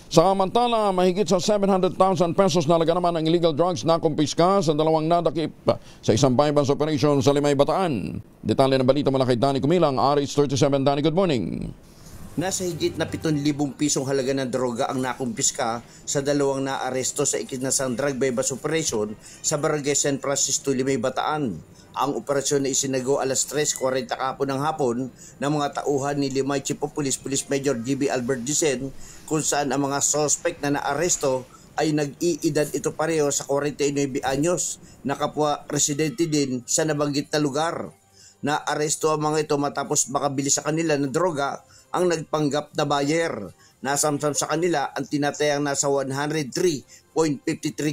Samantala, mahigit sa 700,000 pesos na halaga naman ang illegal drugs na kumpiska sa dalawang nadakip sa isang bypass operation sa Limay, Bataan. Detalye ng balita mula kay Danny Kumilang, RH37. Danny, good morning. Nasa higit na 7,000 pisong halaga ng droga ang nakumpiska sa dalawang naaresto sa ikinasang drug bypass operation sa Barangay San Francisco, Limay, Bataan. Ang operasyon na isinago alas 3:40 ng hapon ng mga tauhan ni Limay Chief of Police, Police Major GB Albert Dicen, kung saan ang mga suspect na naaresto ay nag-iedad ito pareho sa 49 anyos na kapwa residente din sa nabanggit na lugar. Naaresto ang mga ito matapos makabili sa kanila ng droga ang nagpanggap na buyer. Nasamsam sa kanila ang tinatayang nasa 103.53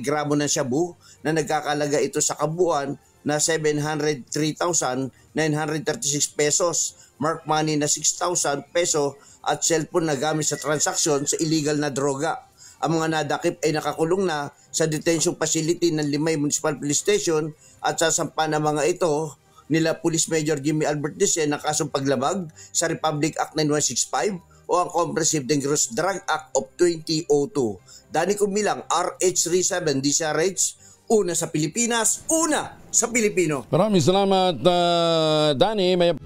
gramo ng shabu na nagkakalaga ito sa kabuuan na 703,936 pesos, mark money na 6,000 peso at cellphone na gamit sa transaksyon sa illegal na droga. Ang mga nadakip ay nakakulong na sa detention facility ng Limay Municipal Police Station at sasampa ng mga ito nila Police Major Jimmy Albert Dicen ng kasong paglabag sa Republic Act 9165 o ang Comprehensive Dangerous Drug Act of 2002. Danny Kumilang, RH37, DCRH, una sa Pilipinas, una sa Pilipino. Maraming salamat, Danny. May